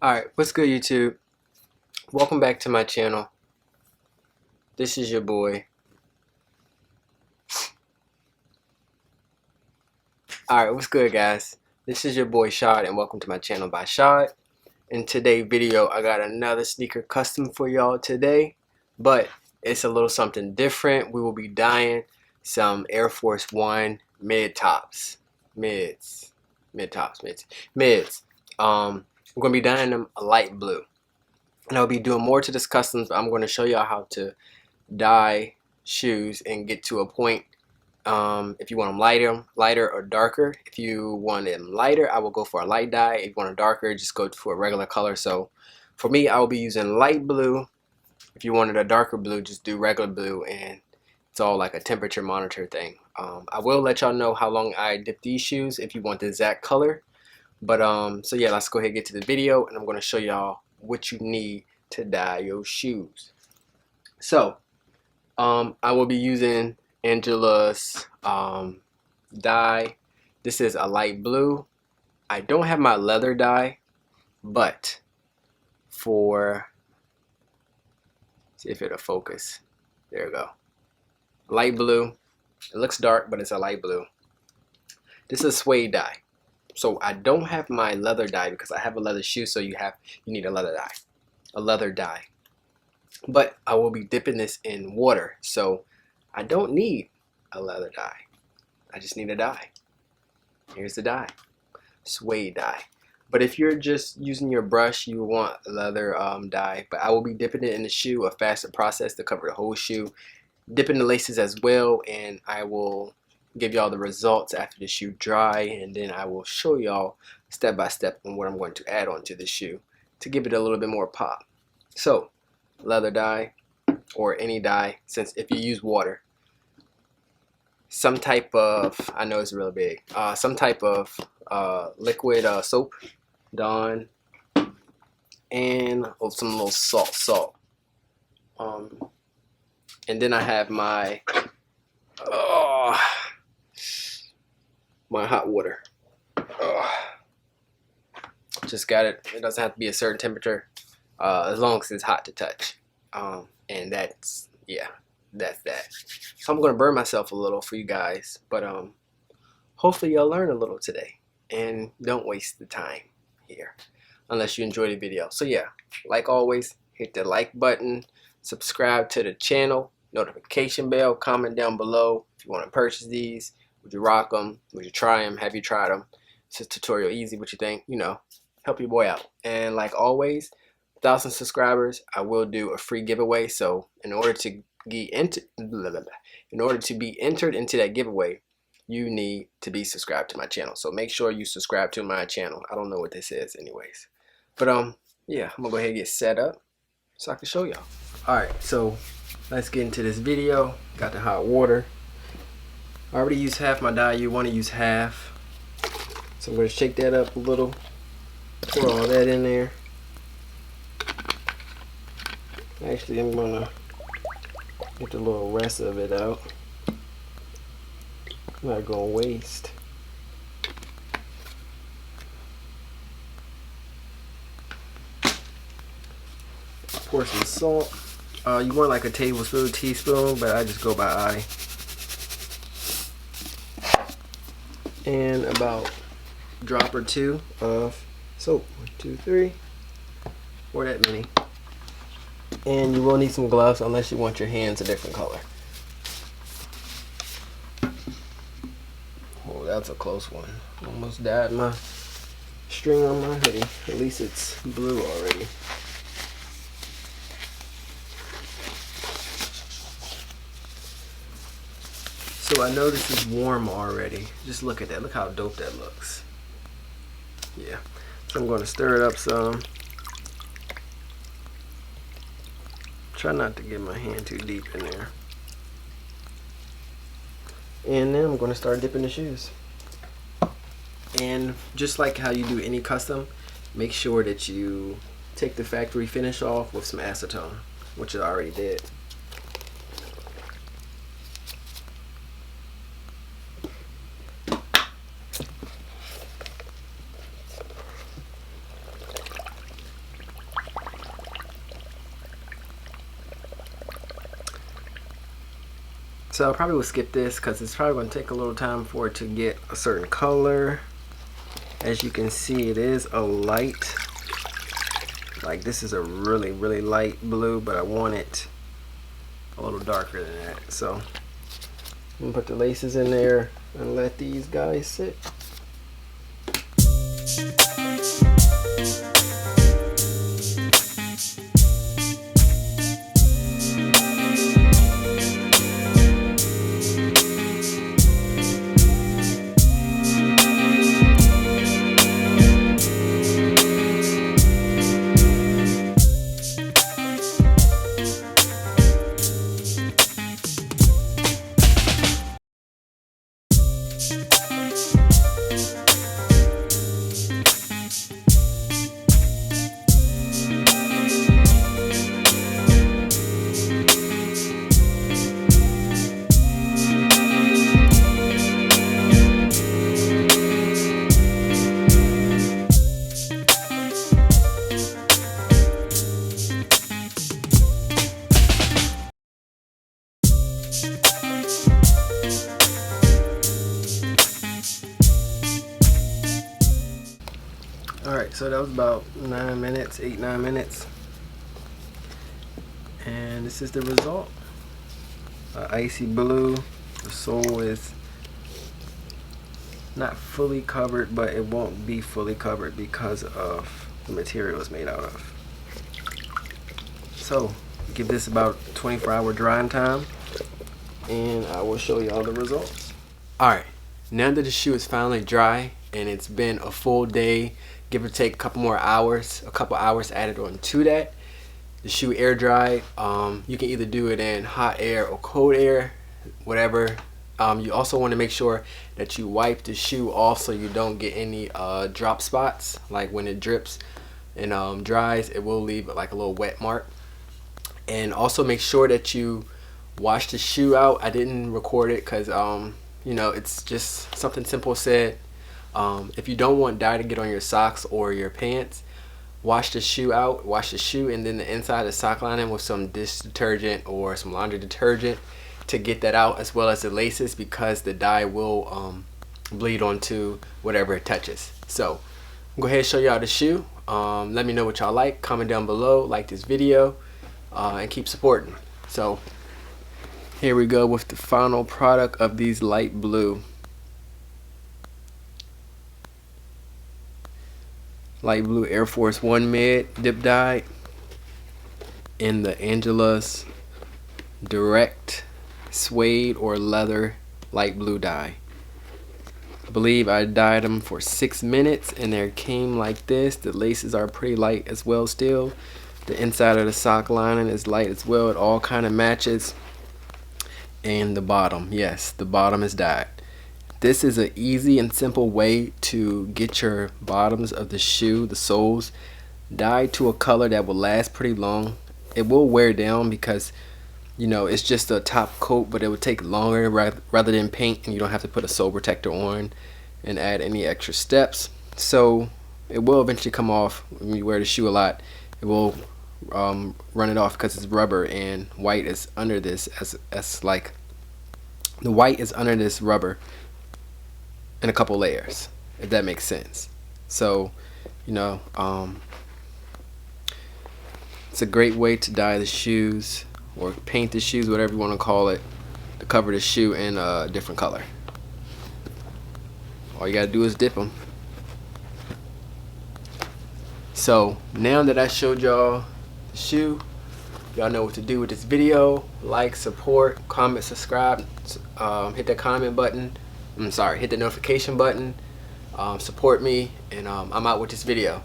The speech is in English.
Alright, what's good YouTube? Welcome back to my channel. This is your boy. Alright, what's good guys? This is your boy Byshaad and welcome to my channel Byshaad. In today's video, I got another sneaker custom for y'all today, but it's a little something different. We will be dyeing some Air Force One mid-tops. Mids. We're going to be dyeing them a light blue. And I'll be doing more to this customs, but I'm going to show y'all how to dye shoes and get to a point. If you want them lighter or darker. If you want them lighter, I will go for a light dye. If you want them darker, just go for a regular color. So for me, I will be using light blue. If you wanted a darker blue, just do regular blue, and it's all like a temperature monitor thing. I will let y'all know how long I dip these shoes if you want the exact color. But so yeah, let's go ahead and get to the video, and I'm going to show y'all what you need to dye your shoes. So I will be using Angelus dye. This is a light blue. I don't have my leather dye, but for, see if it'll focus. There we go. Light blue. It looks dark, but it's a light blue. This is suede dye. So I don't have my leather dye because I have a leather shoe, so you need a leather dye. But I will be dipping this in water, so I don't need a leather dye. I just need a dye. Here's the dye, suede dye. But if you're just using your brush, you want a leather dye. But I will be dipping it in the shoe, a faster process to cover the whole shoe. Dipping the laces as well, and I will give y'all the results after the shoe dry, and then I will show y'all step by step on what I'm going to add onto the shoe to give it a little bit more pop. So leather dye or any dye, since if you use water, some type of, I know it's really big, some type of liquid soap, Dawn, and some little salt. And then I have my my hot water. Just got it. It doesn't have to be a certain temperature, as long as it's hot to touch. And that's, yeah, that's that. So I'm gonna burn myself a little for you guys, but hopefully y'all learn a little today and don't waste the time here unless you enjoy the video. So yeah, like always, hit the like button, subscribe to the channel, notification bell, comment down below if you want to purchase these. Would you rock them? Would you try them? Have you tried them? It's just tutorial easy. What you think? You know, help your boy out. And like always, 1,000 subscribers, I will do a free giveaway. So in order to be entered into that giveaway, you need to be subscribed to my channel. So make sure you subscribe to my channel. I don't know what this is, anyways. But yeah, I'm gonna go ahead and get set up so I can show y'all. All right, so let's get into this video. Got the hot water. I already used half my dye. You want to use half. So I'm going to shake that up a little. Pour all that in there. Actually, I'm going to get the little rest of it out. I'm not going to waste. Pour some salt. You want like a tablespoon, teaspoon, but I just go by eye. And about a drop or two of soap. 1, 2, 3, or that many. And you will need some gloves unless you want your hands a different color. Oh, that's a close one. Almost dyed my string on my hoodie. At least it's blue already. So I know this is warm already. Just look at that. Look how dope that looks. Yeah. So I'm going to stir it up some. Try not to get my hand too deep in there. And then I'm going to start dipping the shoes. And just like how you do any custom, make sure that you take the factory finish off with some acetone, which I already did. So I probably will skip this because it's probably going to take a little time for it to get a certain color. As you can see, it is a light, like this is a really, really light blue, but I want it a little darker than that. So I'm gonna put the laces in there and let these guys sit. Alright, so that was about 9 minutes, 8-9 minutes. And this is the result. Icy blue. The sole is not fully covered, but it won't be fully covered because of the material it's made out of. So, give this about 24-hour drying time, and I will show you all the results. Alright, now that the shoe is finally dry, and it's been a full day, give or take a couple more hours, a couple hours added on to that. The shoe air dried. You can either do it in hot air or cold air, whatever. You also want to make sure that you wipe the shoe off so you don't get any drop spots. Like when it drips and dries, it will leave like a little wet mark. And also make sure that you wash the shoe out. I didn't record it because you know, it's just something simple said. If you don't want dye to get on your socks or your pants, wash the shoe out, wash the shoe and then the inside of the sock lining with some dish detergent or some laundry detergent to get that out, as well as the laces, because the dye will bleed onto whatever it touches. So go ahead and show y'all the shoe. Let me know what y'all like, comment down below, like this video, and keep supporting. So here we go with the final product of these light blue. Light blue Air Force One mid dip dyed in the Angelus direct suede or leather light blue dye. I believe I dyed them for 6 minutes and they came like this. The laces are pretty light as well still. The inside of the sock lining is light as well. It all kind of matches. And the bottom, yes, the bottom is dyed. This is an easy and simple way to get your bottoms of the shoe, the soles, dyed to a color that will last pretty long. It will wear down because, you know, it's just a top coat, but it would take longer rather than paint, and you don't have to put a sole protector on and add any extra steps. So it will eventually come off when you wear the shoe a lot. It will run it off because it's rubber, and white is under this as like the white is under this rubber in a couple layers, if that makes sense. So, you know, it's a great way to dye the shoes or paint the shoes, whatever you want to call it, to cover the shoe in a different color. All you gotta do is dip them. So now that I showed y'all the shoe, y'all know what to do with this video. Like, support, comment, subscribe, hit that comment button. Hit the notification button, support me, and I'm out with this video.